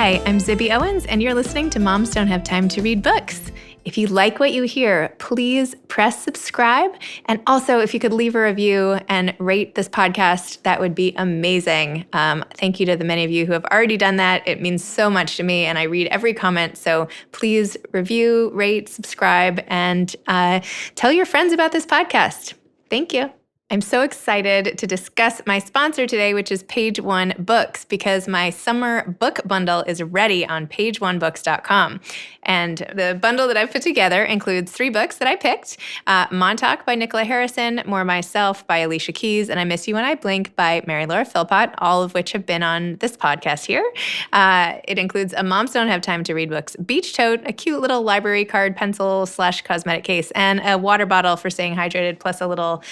Hi, I'm Zibby Owens, and you're listening to Moms Don't Have Time to Read Books. If you like what you hear, please press subscribe. And also, if you could leave a review and rate this podcast, that would be amazing. Thank you to the many of you who have already done that. It means so much to me, and I read every comment. So please review, rate, subscribe, and tell your friends about this podcast. Thank you. I'm so excited to discuss my sponsor today, which is Page One Books, because my summer book bundle is ready on pageonebooks.com. And the bundle that I've put together includes 3 books that I picked: Montauk by Nicola Harrison, More Myself by Alicia Keys, and I Miss You When I Blink by Mary Laura Philpott, all of which have been on this podcast here. It includes a Moms Don't Have Time to Read Books beach tote, a cute little library card pencil / cosmetic case, and a water bottle for staying hydrated, plus a little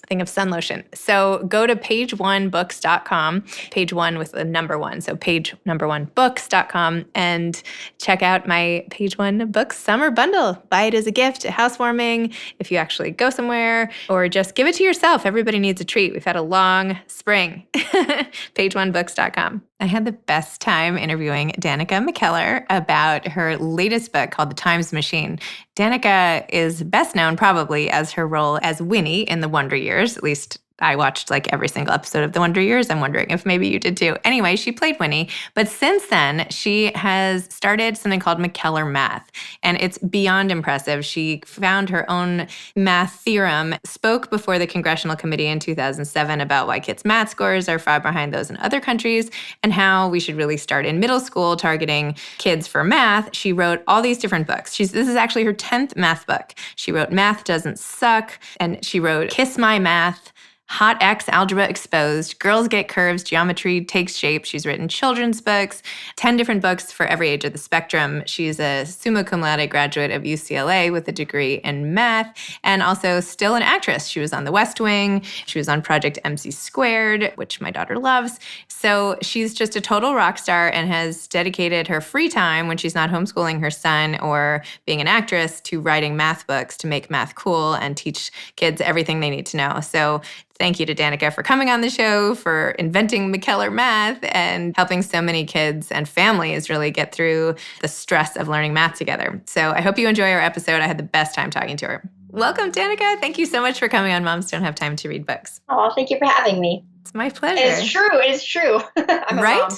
thing of sun lotion. So go to pageonebooks.com, page one with the number 1. So pageonebooks.com, and check out my Page One Books summer bundle. Buy it as a gift, a housewarming, if you actually go somewhere, or just give it to yourself. Everybody needs a treat. We've had a long spring. pageonebooks.com. I had the best time interviewing Danica McKellar about her latest book called The Times Machine. Danica is best known probably as her role as Winnie in The Wonder Years. At least I watched like every single episode of The Wonder Years. I'm wondering if maybe you did too. Anyway, she played Winnie. But since then, she has started something called McKellar Math. And it's beyond impressive. She found her own math theorem, spoke before the Congressional Committee in 2007 about why kids' math scores are far behind those in other countries and how we should really start in middle school targeting kids for math. She wrote all these different books. This is actually her 10th math book. She wrote Math Doesn't Suck, and she wrote Kiss My Math, Hot X Algebra Exposed, Girls Get Curves, Geometry Takes Shape. She's written children's books, 10 different books for every age of the spectrum. She's a summa cum laude graduate of UCLA with a degree in math, and also still an actress. She was on The West Wing. She was on Project MC Squared, which my daughter loves. So she's just a total rock star and has dedicated her free time when she's not homeschooling her son or being an actress to writing math books to make math cool and teach kids everything they need to know. So thank you to Danica for coming on the show, for inventing McKellar Math, and helping so many kids and families really get through the stress of learning math together. So I hope you enjoy our episode. I had the best time talking to her. Welcome, Danica. Thank you so much for coming on Moms Don't Have Time to Read Books. Oh, thank you for having me. It's my pleasure. It's true. It is true. I'm a right? mom.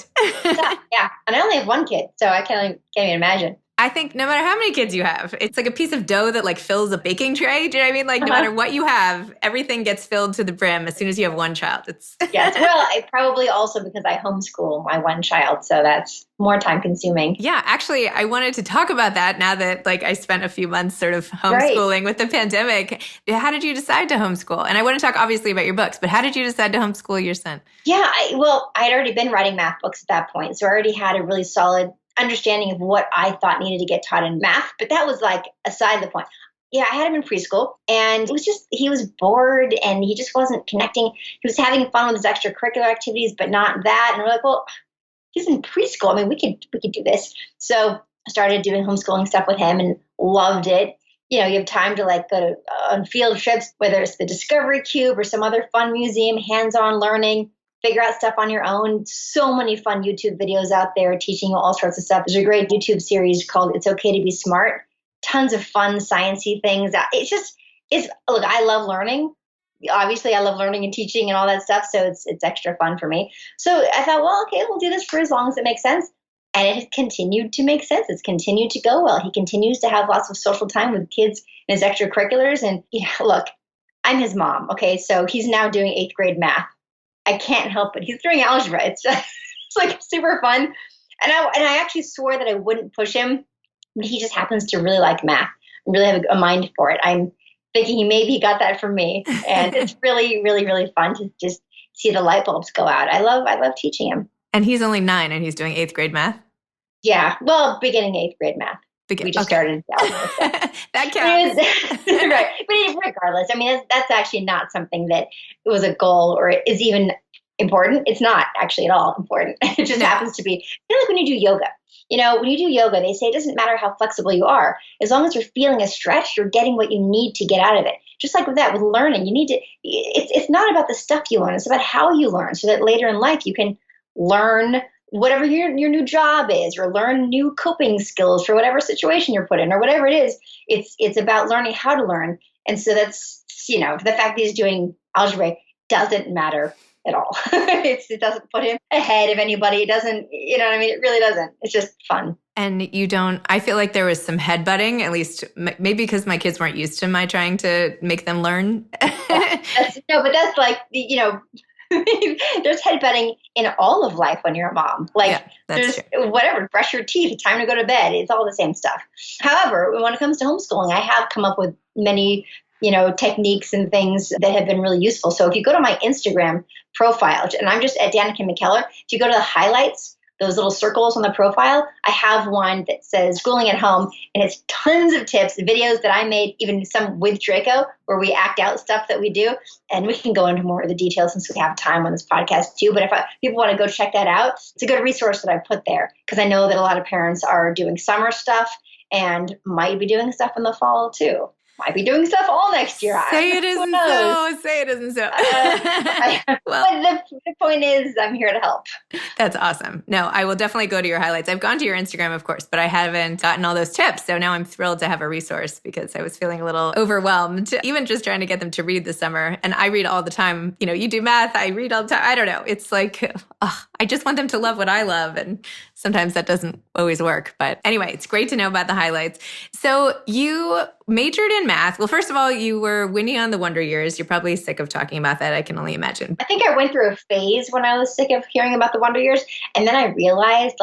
Yeah. And I only have 1 kid, so I can't even imagine. I think no matter how many kids you have, it's like a piece of dough that like fills a baking tray. Do you know what I mean? Like no matter what you have, everything gets filled to the brim as soon as you have 1 child. Yes. Well, I probably also because I homeschool my 1 child, so that's more time consuming. Yeah, actually, I wanted to talk about that now that like I spent a few months sort of homeschooling with the pandemic. How did you decide to homeschool? And I want to talk obviously about your books, but how did you decide to homeschool your son? Yeah, I had already been writing math books at that point, so I already had a really solid understanding of what I thought needed to get taught in math, but that was like aside the point. Yeah, I had him in preschool, and it was just, he was bored and he just wasn't connecting. He was having fun with his extracurricular activities, but not that. And we're like, well, he's in preschool. I mean, we could do this. So I started doing homeschooling stuff with him and loved it. You know, you have time to like go to on field trips, whether it's the Discovery Cube or some other fun museum, hands-on learning. Figure out stuff on your own. So many fun YouTube videos out there teaching you all sorts of stuff. There's a great YouTube series called It's Okay to Be Smart. Tons of fun sciencey things. Look, I love learning. Obviously, I love learning and teaching and all that stuff. So it's extra fun for me. So I thought, well, okay, we'll do this for as long as it makes sense. And it has continued to make sense. It's continued to go well. He continues to have lots of social time with kids in his extracurriculars. And look, I'm his mom. Okay, so he's now doing 8th grade math. I can't help it. He's doing algebra. It's like super fun. And I actually swore that I wouldn't push him, but he just happens to really like math and really have a mind for it. I'm thinking maybe he got that from me. And it's really, really, really fun to just see the light bulbs go out. I love teaching him. And he's only 9 and he's doing 8th grade math? Yeah. Well, beginning 8th grade math. We just started algebra. So. That counts. Right. But regardless, I mean, that's actually not something that was a goal or is even important. It's not actually at all important. It just happens to be like when you do yoga. You know, when you do yoga, they say it doesn't matter how flexible you are. As long as you're feeling a stretch, you're getting what you need to get out of it. Just like with that, with learning, you need to, it's not about the stuff you learn. It's about how you learn so that later in life you can learn whatever your new job is, or learn new coping skills for whatever situation you're put in, or whatever it is. It's about learning how to learn. And so that's, the fact that he's doing algebra doesn't matter at all. It doesn't put him ahead of anybody. It doesn't, it really doesn't. It's just fun. And I feel like there was some headbutting, at least maybe because my kids weren't used to my trying to make them learn. But that's like, there's headbutting in all of life when you're a mom. Like, there's whatever, brush your teeth, it's time to go to bed. It's all the same stuff. However, when it comes to homeschooling, I have come up with many, techniques and things that have been really useful. So if you go to my Instagram profile, and I'm just at Danica McKellar, if you go to the highlights, those little circles on the profile, I have one that says schooling at home, and it's tons of tips, videos that I made, even some with Draco, where we act out stuff that we do. And we can go into more of the details since we have time on this podcast too. But if people want to go check that out, it's a good resource that I put there, because I know that a lot of parents are doing summer stuff and might be doing stuff in the fall too. Might be doing stuff all next year. Say it isn't so. Say it isn't so. But the point is, I'm here to help. That's awesome. No, I will definitely go to your highlights. I've gone to your Instagram, of course, but I haven't gotten all those tips. So now I'm thrilled to have a resource, because I was feeling a little overwhelmed, even just trying to get them to read this summer. And I read all the time. You do math. I read all the time. I don't know. It's like, I just want them to love what I love. And sometimes that doesn't always work. But anyway, it's great to know about the highlights. So you majored in math. Well, first of all, you were Winnie on the Wonder Years. You're probably sick of talking about that. I can only imagine. I think I went through a phase when I was sick of hearing about the Wonder Years. And then I realized,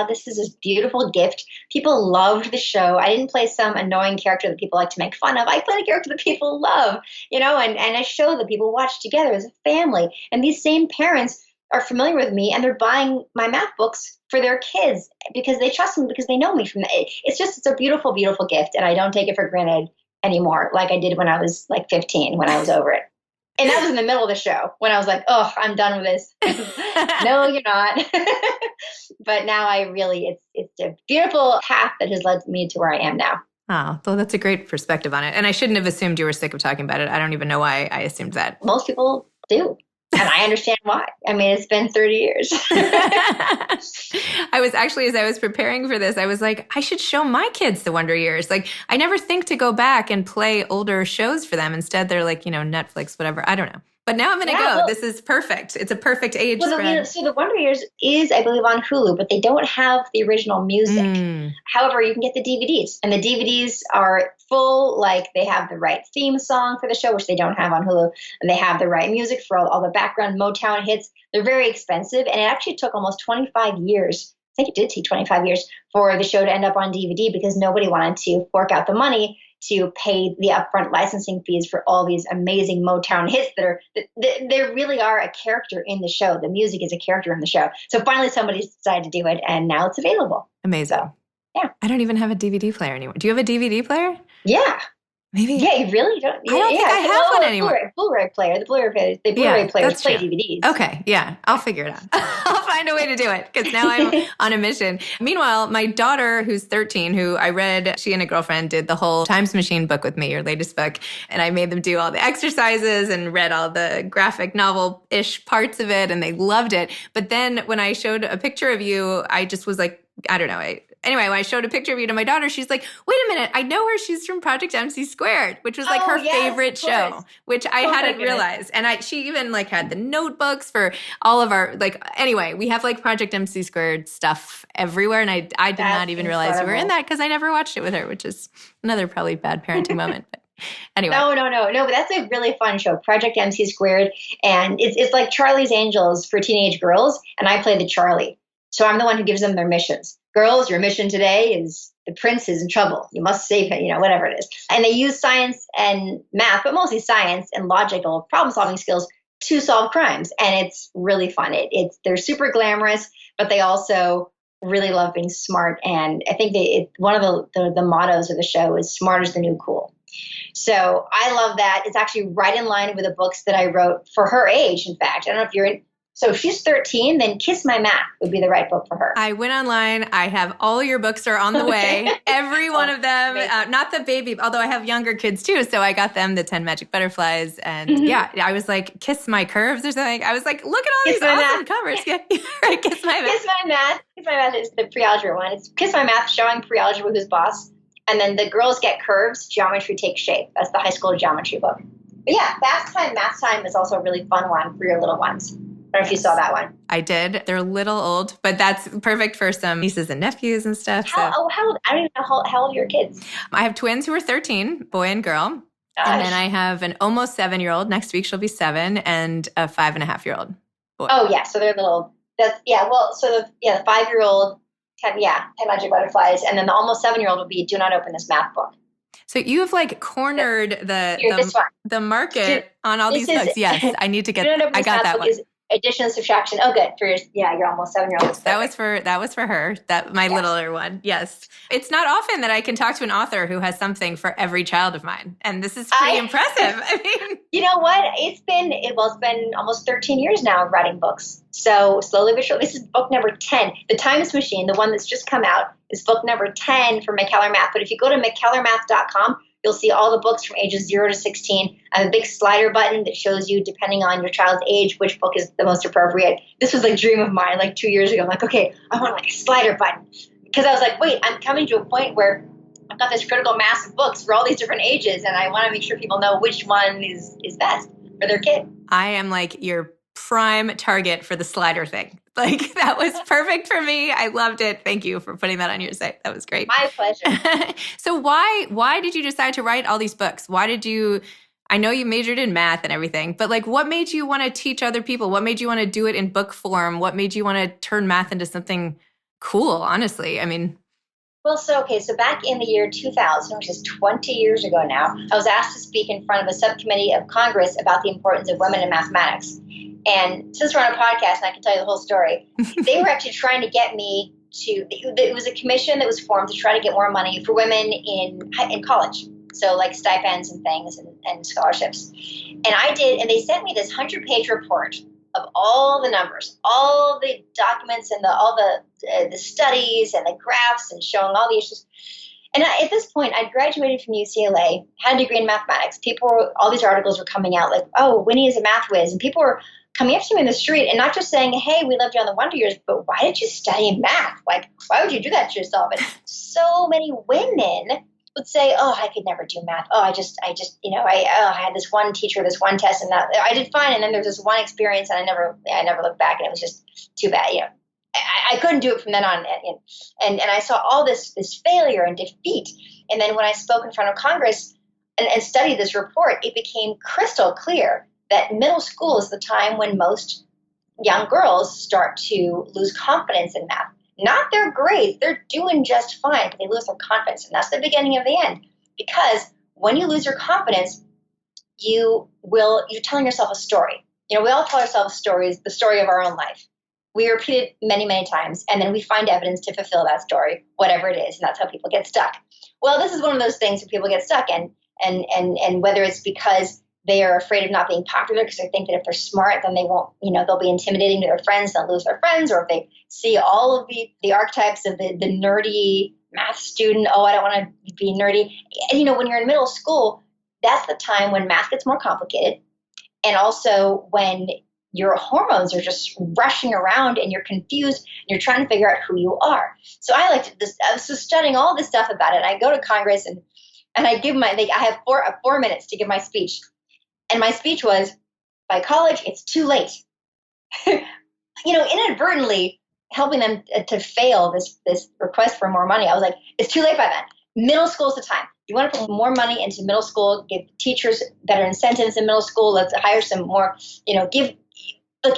this is this beautiful gift. People loved the show. I didn't play some annoying character that people like to make fun of. I played a character that people love, and a show that people watch together as a family. And these same parents are familiar with me, and they're buying my math books for their kids because they trust me, because they know me from that. It's a beautiful, beautiful gift. And I don't take it for granted anymore, like I did when I was 15, when I was over it. And that was in the middle of the show when I was like, oh, I'm done with this. No, you're not. But now it's a beautiful path that has led me to where I am now. Oh, well, that's a great perspective on it. And I shouldn't have assumed you were sick of talking about it. I don't even know why I assumed that. Most people do. And I understand why. I mean, it's been 30 years. I was actually, as I was preparing for this, I was like, I should show my kids the Wonder Years. Like, I never think to go back and play older shows for them. Instead, they're like, Netflix, whatever. I don't know. But now I'm going to go. Well, this is perfect. It's a perfect age spread. So the Wonder Years is, I believe, on Hulu, but they don't have the original music. However, you can get the DVDs. And the DVDs are full, they have the right theme song for the show, which they don't have on Hulu. And they have the right music for all the background Motown hits. They're very expensive. And it actually took almost 25 years. I think it did take 25 years for the show to end up on DVD, because nobody wanted to fork out the money to pay the upfront licensing fees for all these amazing Motown hits they really are a character in the show. The music is a character in the show. So finally somebody decided to do it, and now it's available. Amazing. So, yeah. I don't even have a DVD player anymore. Do you have a DVD player? Yeah. Maybe. Yeah, you really don't. I don't think I have one anymore. Blu-ray player. The Blu-ray players play DVDs. Okay, yeah, I'll figure it out. I'll find a way to do it, because now I'm on a mission. Meanwhile, my daughter, who's 13, who I read, she and a girlfriend did the whole Times Machine book with me, your latest book, and I made them do all the exercises and read all the graphic novel-ish parts of it, and they loved it. But then when I showed a picture of you, I just was like, I don't know. Anyway, when I showed a picture of you to my daughter, she's like, wait a minute, I know her. She's from Project MC Squared, which was her favorite show, which I hadn't realized. And she even had the notebooks for all of our, anyway, we have Project MC Squared stuff everywhere. And I did not even realize you were in that, because I never watched it with her, which is another probably bad parenting moment. But anyway. No, but that's a really fun show, Project MC Squared. And it's like Charlie's Angels for teenage girls. And I play the Charlie. So I'm the one who gives them their missions. Girls, your mission today is the prince is in trouble. You must save him, whatever it is. And they use science and math, but mostly science and logical problem-solving skills to solve crimes. And it's really fun. They're super glamorous, but they also really love being smart. And I think one of the mottos of the show is smart is the new cool. So I love that. It's actually right in line with the books that I wrote for her age, in fact. I don't know if So if she's 13, then Kiss My Math would be the right book for her. I went online. I have all your books are on the way. Every one of them, not the baby, although I have younger kids too. So I got them the 10 Magic Butterflies. And yeah, I was like, Kiss My Curves or something. I was like, look at all these awesome covers. Yeah. Right, Kiss My Math. Kiss My Math. Kiss My Math is the pre-algebra one. It's Kiss My Math, showing pre-algebra who's boss. And then the girls get curves, geometry takes shape. That's the high school geometry book. But yeah, Fast Time, Math Time is also a really fun one for your little ones. I don't know if you saw that one. I did. They're a little old, but that's perfect for some nieces and nephews and stuff. How old? I don't even know how old are your kids. I have twins who are 13, boy and girl. Gosh. And then I have an almost 7-year-old. Next week she'll be 7, and a 5.5-year-old boy. Oh yeah, so they're little. That's Well, so the 5-year-old, 10 Magic Butterflies, and then the almost 7-year-old will be Do Not Open This Math Book. So you have like cornered the market on all these books. Yes, I need to get. I got that one. Addition and subtraction. Oh, good for your almost 7-year-old. That was for her. That my littler one. Yes, it's not often that I can talk to an author who has something for every child of mine, and this is pretty impressive. I mean, you know what? It's been almost 13 years now of writing books. So slowly but surely, this is book number 10. The Times Machine, the one that's just come out, is book number 10 for McKellar Math. But if you go to McKellarmath.com, you'll see all the books from ages 0 to 16. I have a big slider button that shows you, depending on your child's age, which book is the most appropriate. This was like a dream of mine like 2 years ago. I'm like, okay, I want like a slider button. Because I was like, wait, I'm coming to a point where I've got this critical mass of books for all these different ages, and I want to make sure people know which one is best for their kid. I am like your prime target for the slider thing. Like, that was perfect for me. I loved it. Thank you for putting that on your site. That was great. My pleasure. So why did you decide to write all these books? I know you majored in math and everything, but like, what made you want to teach other people? What made you want to do it in book form? What made you want to turn math into something cool, honestly? I mean... Well, so back in the year 2000, which is 20 years ago now, I was asked to speak in front of a subcommittee of Congress about the importance of women in mathematics. And since we're on a podcast and I can tell you the whole story, they were actually trying to get me it was a commission that was formed to try to get more money for women in college. So like stipends and things and scholarships. And I did, and they sent me this 100-page report of all the numbers, all the documents and all the studies and the graphs and showing all the issues. And at this point, I graduated from UCLA, had a degree in mathematics. All these articles were coming out like, oh, Winnie is a math whiz. And people were coming up to me in the street and not just saying, hey, we loved you on the Wonder Years, but why did you study math? Like, why would you do that to yourself? And so many women would say, oh, I could never do math. Oh, I had this one teacher, this one test, and that I did fine. And then there's this one experience, and I never looked back, and it was just too bad. I couldn't do it from then on. And I saw all this failure and defeat. And then when I spoke in front of Congress and studied this report, it became crystal clear that middle school is the time when most young girls start to lose confidence in math. Not their grades. They're doing just fine, but they lose their confidence. And that's the beginning of the end. Because when you lose your confidence, you're telling yourself a story. We all tell ourselves stories, the story of our own life. We repeat it many, many times, and then we find evidence to fulfill that story, whatever it is, and that's how people get stuck. Well, this is one of those things where people get stuck, and whether it's because they are afraid of not being popular because they think that if they're smart, then they won't, they'll be intimidating to their friends, they'll lose their friends, or if they see all of the archetypes of the nerdy math student, oh, I don't want to be nerdy. And, when you're in middle school, that's the time when math gets more complicated, and also when your hormones are just rushing around and you're confused and you're trying to figure out who you are. So I was just studying all this stuff about it. I go to Congress and I give I have 4 minutes to give my speech. And my speech was, by college, it's too late. Inadvertently helping them to fail this request for more money. I was like, it's too late by then. Middle school is the time. You want to put more money into middle school, give teachers better incentives in middle school. Let's hire some more, you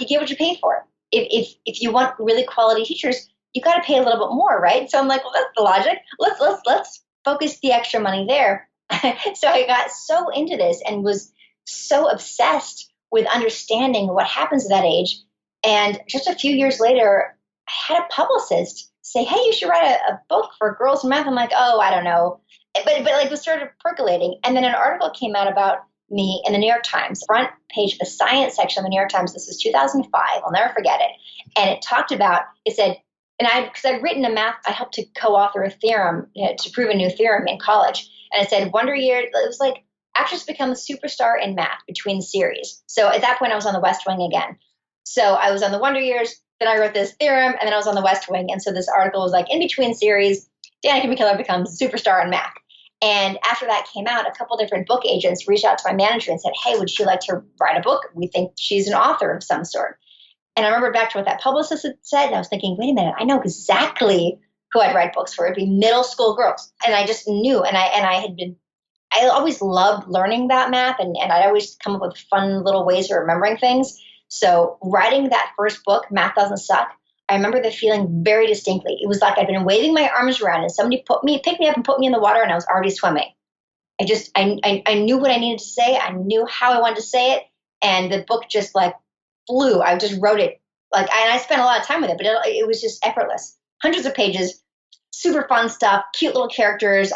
get what you paid for. If you want really quality teachers, you got to pay a little bit more, right? So I'm like, well, that's the logic. Let's focus the extra money there. So I got so into this and was so obsessed with understanding what happens at that age. And just a few years later, I had a publicist say, hey, you should write a book for girls in math. I'm like, oh, I don't know. But it started percolating. And then an article came out about me in the New York Times, front page of the science section of the New York Times. This was 2005. I'll never forget it. And it talked about, it said, because I'd written a math, I helped to co-author a theorem, to prove a new theorem in college. And it said, Wonder Year, it was like, actress become a superstar in math between series. So at that point, I was on the West Wing again. So I was on the Wonder Years, then I wrote this theorem, and then I was on the West Wing. And so this article was like, in between series, Danica McKellar becomes a superstar in math. And after that came out, a couple different book agents reached out to my manager and said, hey, would she like to write a book? We think she's an author of some sort. And I remembered back to what that publicist had said, and I was thinking, wait a minute, I know exactly who I'd write books for. It'd be middle school girls. And I just knew, and I always loved learning about math, and I'd always come up with fun little ways of remembering things. So writing that first book, Math Doesn't Suck, I remember the feeling very distinctly. It was like I'd been waving my arms around and somebody picked me up and put me in the water, and I was already swimming. I knew what I needed to say. I knew how I wanted to say it. And the book just like flew. I just wrote it and I spent a lot of time with it, but it was just effortless. Hundreds of pages, super fun stuff, cute little characters,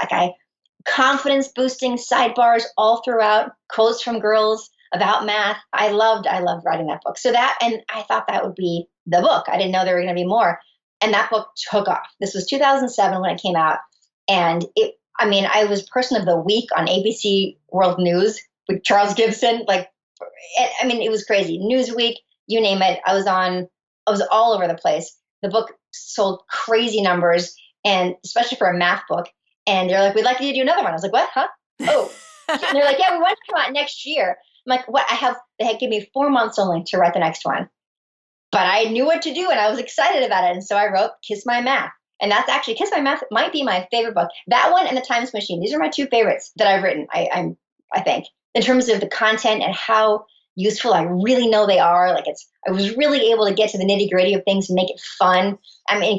confidence boosting sidebars all throughout, quotes from girls about math. I loved writing that book. So and I thought that would be the book. I didn't know there were going to be more. And that book took off. This was 2007 when it came out. And I was person of the week on ABC World News with Charles Gibson. It was crazy. Newsweek, you name it. I was all over the place. The book sold crazy numbers, and especially for a math book. And they're like, we'd like you to do another one. I was like, what? Huh? Oh. And they're like, yeah, we want it to come out next year. I'm like, what? They had given me 4 months only to write the next one. But I knew what to do, and I was excited about it. And so I wrote Kiss My Math. And that's actually, Kiss My Math might be my favorite book. That one and The Times Machine. These are my two favorites that I've written, I think, in terms of the content and how useful I really know they are. I was really able to get to the nitty gritty of things and make it fun.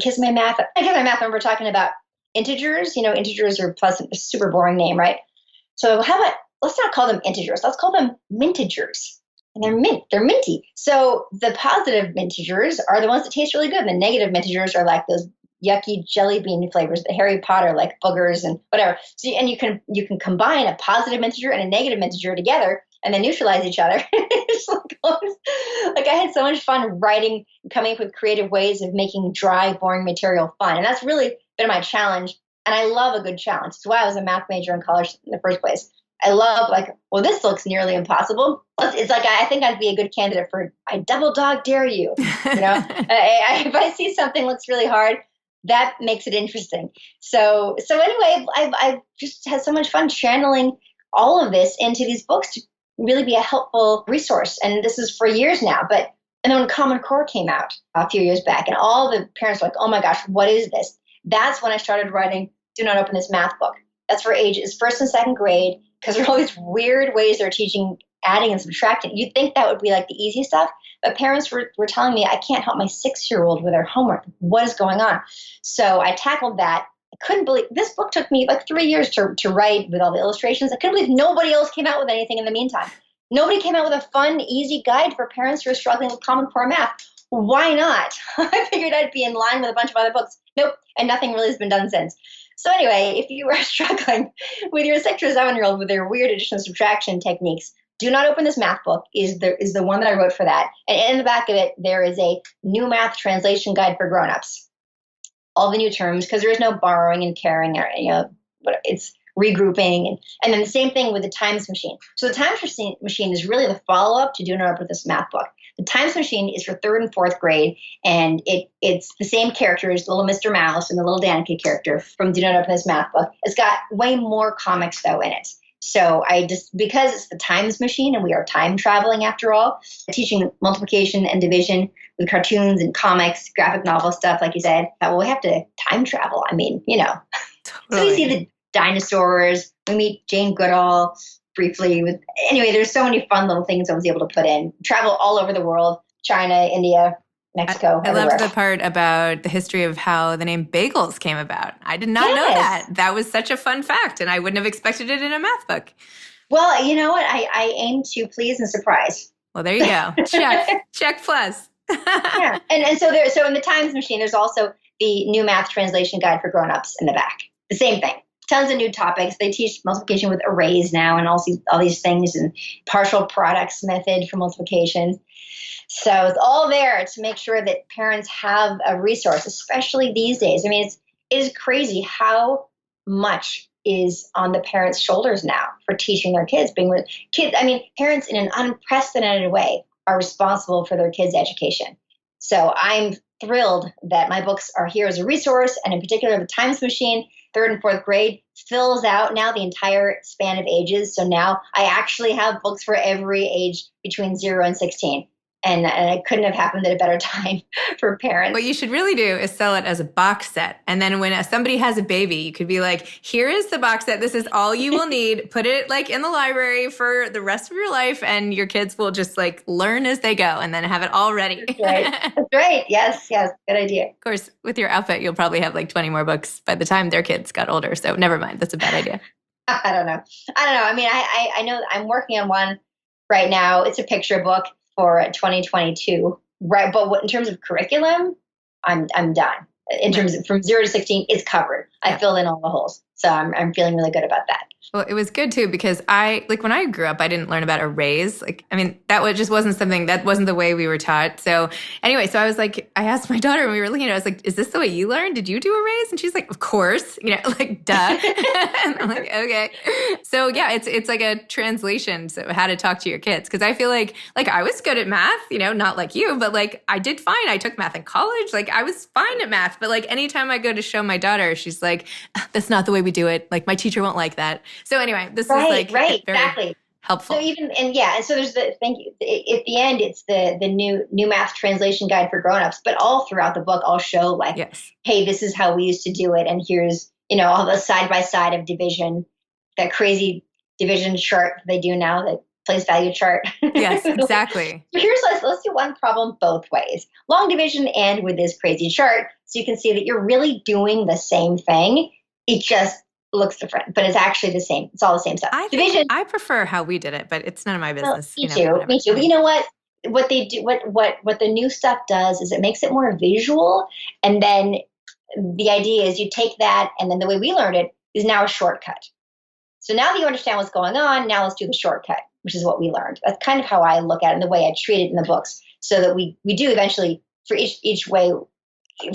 Kiss My Math, I remember talking about integers. Integers are pleasant, a super boring name, right? So let's not call them integers. Let's call them mintegers. And they're minty. So the positive mintegers are the ones that taste really good. And the negative mintegers are like those yucky jelly bean flavors, the Harry Potter, like boogers and whatever. So, and you can combine a positive integer and a negative integer together and then neutralize each other. It's I had so much fun writing and coming up with creative ways of making dry, boring material fun. And that's really been my challenge. And I love a good challenge. That's why I was a math major in college in the first place. I love this looks nearly impossible. It's I think I'd be a good candidate for, I double dog dare you. If I see something looks really hard, that makes it interesting. So anyway, I've just had so much fun channeling all of this into these books to really be a helpful resource. And this is for years now. And then when Common Core came out a few years back, and all the parents were like, oh my gosh, what is this? That's when I started writing Do Not Open This Math book. That's for ages 1st and 2nd grade, because there are all these weird ways they're teaching adding and subtracting. You'd think that would be the easy stuff, but parents were telling me I can't help my 6-year-old with her homework. What is going on? So I tackled that. I couldn't believe this book took me 3 years to write with all the illustrations. I couldn't believe nobody else came out with anything in the meantime. Nobody came out with a fun, easy guide for parents who are struggling with Common Core math. Why not? I figured I'd be in line with a bunch of other books. Nope, and nothing really has been done since. So anyway, if you are struggling with your 6 or 7-year-old with their weird addition and subtraction techniques, Do Not Open This Math book is the one that I wrote for that. And in the back of it, there is a new math translation guide for grown-ups. All the new terms, because there is no borrowing and carrying, it's regrouping. And then the same thing with the Times Machine. So the Times Machine is really the follow-up to Do Not Open This Math book. The Times Machine is for 3rd and 4th grade, and it's the same characters, the little Mr. Mouse and the little Danica character from Do Not Open This Math book. It's got way more comics, though, in it. So because it's the Times Machine and we are time traveling after all, teaching multiplication and division with cartoons and comics, graphic novel stuff, like you said, we have to time travel. Totally. So we see the dinosaurs, we meet Jane Goodall briefly. Anyway, there's so many fun little things I was able to put in. Travel all over the world, China, India, Mexico. I loved the part about the history of how the name bagels came about. I did not know that. That was such a fun fact, and I wouldn't have expected it in a math book. Well, you know what? I aim to please and surprise. Well, there you go. Check plus. Yeah. And so in the Times Machine, there's also the new math translation guide for grown-ups in the back. The same thing. tons of new topics. They teach multiplication with arrays now and all these things, and partial products method for multiplication. So it's all there to make sure that parents have a resource, especially these days. I mean, it is crazy how much is on the parents' shoulders now for teaching their kids. Parents in an unprecedented way are responsible for their kids' education. So I'm thrilled that my books are here as a resource, and in particular, the Times Machine, 3rd and 4th grade, fills out now the entire span of ages. So now I actually have books for every age between 0 and 16. And it couldn't have happened at a better time for parents. What you should really do is sell it as a box set. And then when somebody has a baby, you could be like, here is the box set. This is all you will need. Put it like in the library for the rest of your life. And your kids will just like learn as they go and then have it all ready. That's right. That's right. Yes. Good idea. Of course, with your outfit, you'll probably have like 20 more books by the time their kids got older. So never mind. That's a bad idea. I don't know. I mean, I know I'm working on one right now. It's a picture book for 2022, right? But in terms of curriculum, I'm done. In terms of from 0 to 16, it's covered. I filled in all the holes, so I'm feeling really good about that. Well, it was good too because when I grew up, I didn't learn about arrays. Just wasn't something that wasn't the way we were taught. So anyway, I was like, I asked my daughter when we were looking at it, I was like, is this the way you learned? Did you do arrays? And she's like, of course, like duh. And I'm like, okay. So yeah, it's like a translation. So how to talk to your kids. Cause I feel like I was good at math, not like you, but like I did fine. I took math in college. Like I was fine at math, but like anytime I go to show my daughter, she's like, that's not the way we do it. Like my teacher won't like that. So anyway, this is like very exactly helpful. So and so there's thank you. At the end, it's the new math translation guide for grown-ups, but all throughout the book, I'll show hey, this is how we used to do it, and here's all the side by side of division, that crazy division chart they do now, the place value chart. Yes, exactly. Let's do one problem both ways, long division and with this crazy chart, so you can see that you're really doing the same thing. It just looks different, but it's actually the same. It's all the same stuff. I prefer how we did it, but it's none of my business. Me too. But you know what? What they do, what the new stuff does is it makes it more visual. And then the idea is you take that, and then the way we learned it is now a shortcut. So now that you understand what's going on, now let's do the shortcut, which is what we learned. That's kind of how I look at it and the way I treat it in the books, so that we do eventually for each way,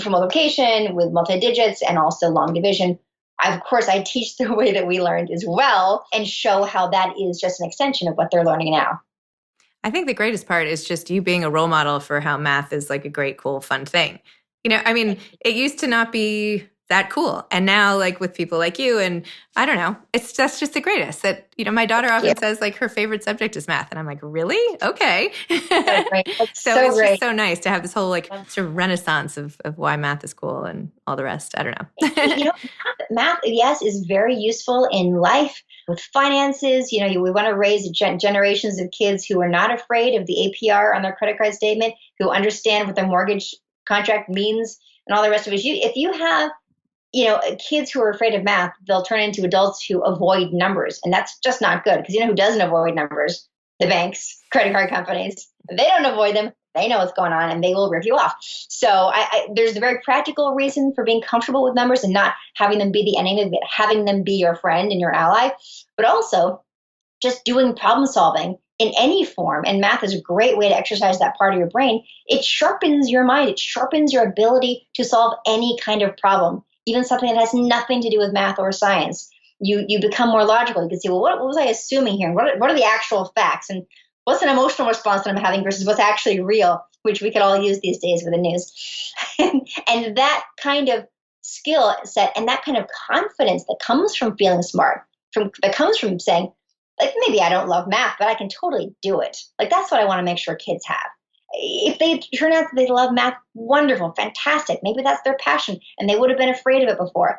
for multiplication with multi-digits and also long division. Of course, I teach the way that we learned as well and show how that is just an extension of what they're learning now. I think the greatest part is just you being a role model for how math is like a great, cool, fun thing. It used to not be that cool. And now like with people like you, and I don't know, that's just the greatest. That, my daughter often says like her favorite subject is math. And I'm like, really? Okay. So it's great. Just so nice to have this whole like sort of renaissance of why math is cool and all the rest. I don't know. Math, yes, is very useful in life with finances. We want to raise generations of kids who are not afraid of the APR on their credit card statement, who understand what their mortgage contract means and all the rest of it. If you have kids who are afraid of math, they'll turn into adults who avoid numbers. And that's just not good, because who doesn't avoid numbers? The banks, credit card companies. They don't avoid them. They know what's going on, and they will rip you off. So there's a very practical reason for being comfortable with numbers and not having them be the enemy, but having them be your friend and your ally. But also just doing problem solving in any form. And math is a great way to exercise that part of your brain. It sharpens your mind. It sharpens your ability to solve any kind of problem, even something that has nothing to do with math or science. You become more logical. You can see, well, what was I assuming here? What are the actual facts? And what's an emotional response that I'm having versus what's actually real, which we could all use these days with the news. And that kind of skill set and that kind of confidence that comes from feeling smart, that comes from saying, like, maybe I don't love math, but I can totally do it. Like, that's what I want to make sure kids have. If they turn out that they love math, wonderful, fantastic. Maybe that's their passion, and they would have been afraid of it before.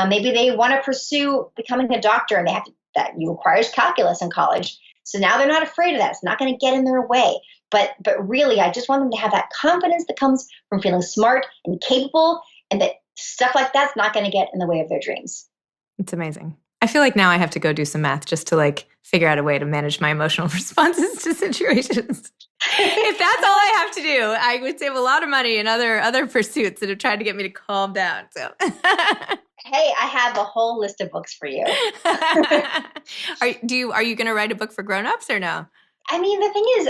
Maybe they want to pursue becoming a doctor, and that requires calculus in college. So now they're not afraid of that. It's not going to get in their way. But really, I just want them to have that confidence that comes from feeling smart and capable, and that stuff like that's not going to get in the way of their dreams. It's amazing. I feel like now I have to go do some math just to like figure out a way to manage my emotional responses to situations. If that's all I have to do, I would save a lot of money in other pursuits that have tried to get me to calm down. So Hey, I have a whole list of books for you. Are you going to write a book for grown-ups or no? I mean, the thing is,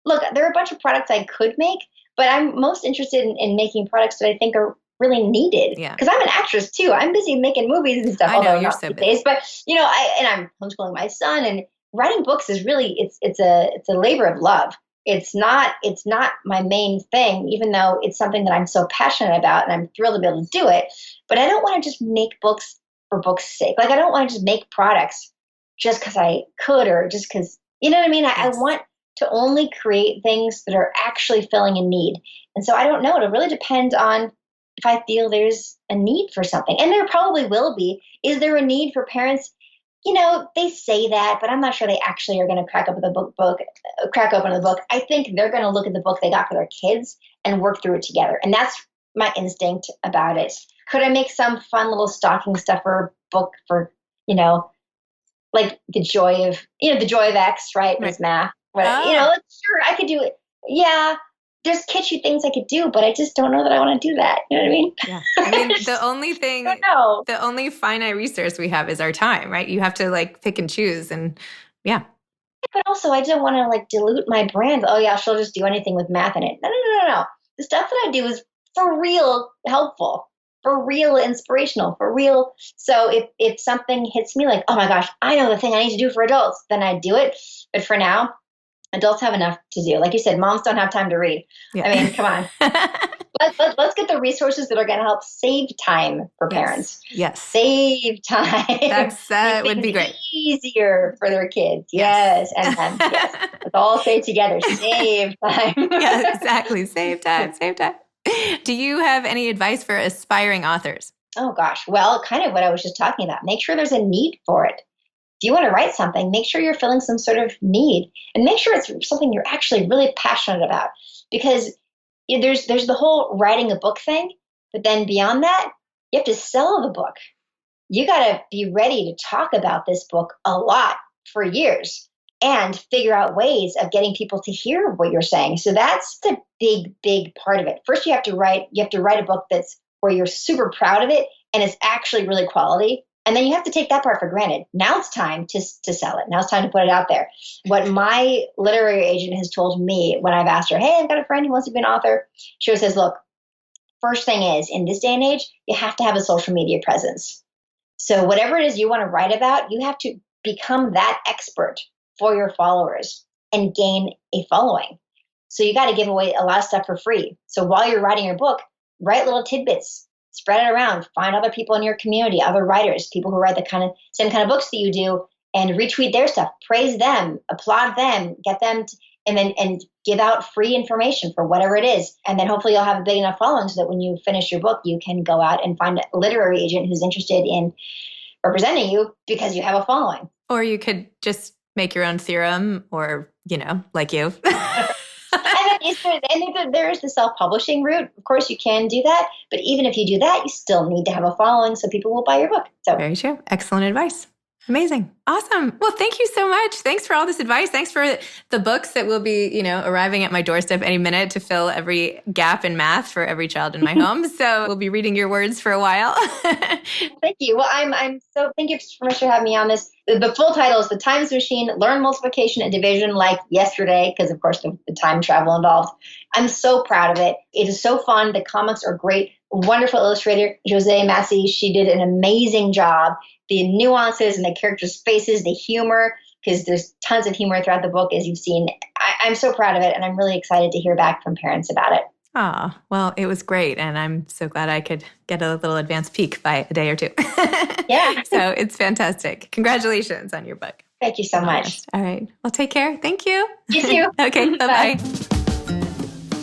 look, there are a bunch of products I could make, but I'm most interested in making products that I think are really needed. Yeah. Because I'm an actress too. I'm busy making movies and stuff. I know, although you're not so these busy. days. But I'm homeschooling my son, and writing books is really it's a labor of love. It's not my main thing, even though it's something that I'm so passionate about, and I'm thrilled to be able to do it. But I don't want to just make books for books' sake. Like I don't want to just make products just because I could, or just because you know what I mean. I Yes. want to only create things that are actually filling a need. And so I don't know. It'll really depend on if I feel there's a need for something. And there probably will be. Is there a need for parents? They say that, but I'm not sure they actually are going to crack open the book. I think they're going to look at the book they got for their kids and work through it together. And that's my instinct about it. Could I make some fun little stocking stuffer book for, like the joy of X, right? Is math. But, sure, I could do it. Yeah, there's kitschy things I could do, but I just don't know that I want to do that. You know what I mean? Yeah. I mean, the only finite resource we have is our time, right? You have to like pick and choose, and yeah. But also, I don't want to like dilute my brand. Oh yeah, she'll just do anything with math in it. No. The stuff that I do is for real helpful, for real inspirational, for real. So if something hits me like, oh my gosh, I know the thing I need to do for adults, then I do it. But for now, adults have enough to do. Like you said, moms don't have time to read. Yeah. I mean, come on. Let's get the resources that are going to help save time for parents. Yes. Save time. That would be great. Easier for their kids. Yes. And yes. Let's all say it together. Save time. Yeah, exactly. Save time. Do you have any advice for aspiring authors? Oh, gosh. Well, kind of what I was just talking about. Make sure there's a need for it. If you want to write something, make sure you're filling some sort of need, and make sure it's something you're actually really passionate about, because there's the whole writing a book thing, but then beyond that, you have to sell the book. You got to be ready to talk about this book a lot for years and figure out ways of getting people to hear what you're saying. So that's the big part of it. First, you have to write a book that's where you're super proud of it and it's actually really quality. And then you have to take that part for granted. Now it's time to sell it. Now it's time to put it out there. What my literary agent has told me when I've asked her, hey, I've got a friend who wants to be an author. She says, look, first thing is, in this day and age, you have to have a social media presence. So whatever it is you want to write about, you have to become that expert for your followers and gain a following. So you got to give away a lot of stuff for free. So while you're writing your book, write little tidbits. Spread it around. Find other people in your community, other writers, people who write the same kind of books that you do, and retweet their stuff. Praise them, applaud them, get them, and give out free information for whatever it is. And then hopefully you'll have a big enough following so that when you finish your book, you can go out and find a literary agent who's interested in representing you because you have a following. Or you could just make your own theorem, or like you. And then there is the self-publishing route. Of course, you can do that. But even if you do that, you still need to have a following so people will buy your book. So very true. Excellent advice. Amazing. Awesome. Well, thank you so much. Thanks for all this advice. Thanks for the books that will be, arriving at my doorstep any minute to fill every gap in math for every child in my home. So we'll be reading your words for a while. Thank you. Well, thank you so much for having me on this. The full title is The Times Machine, Learn Multiplication and Division Like Yesterday, because of course the time travel involved. I'm so proud of it. It is so fun. The comics are great. Wonderful illustrator, Jose Massey. She did an amazing job. The nuances and the characters' faces, the humor, because there's tons of humor throughout the book, as you've seen. I'm so proud of it, and I'm really excited to hear back from parents about it. Oh, well, it was great, and I'm so glad I could get a little advance peek by a day or two. Yeah. So it's fantastic. Congratulations on your book. Thank you so much. All right. Well, take care. Thank you. You too. Okay, bye-bye.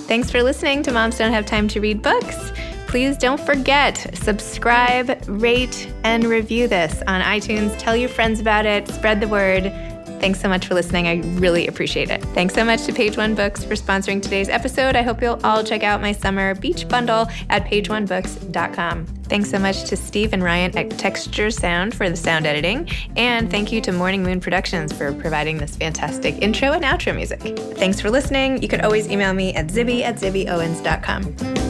Thanks for listening to Moms Don't Have Time to Read Books. Please don't forget, subscribe, rate, and review this on iTunes. Tell your friends about it. Spread the word. Thanks so much for listening. I really appreciate it. Thanks so much to Page One Books for sponsoring today's episode. I hope you'll all check out my summer beach bundle at pageonebooks.com. Thanks so much to Steve and Ryan at Texture Sound for the sound editing. And thank you to Morning Moon Productions for providing this fantastic intro and outro music. Thanks for listening. You can always email me at zibby@zibbyowens.com.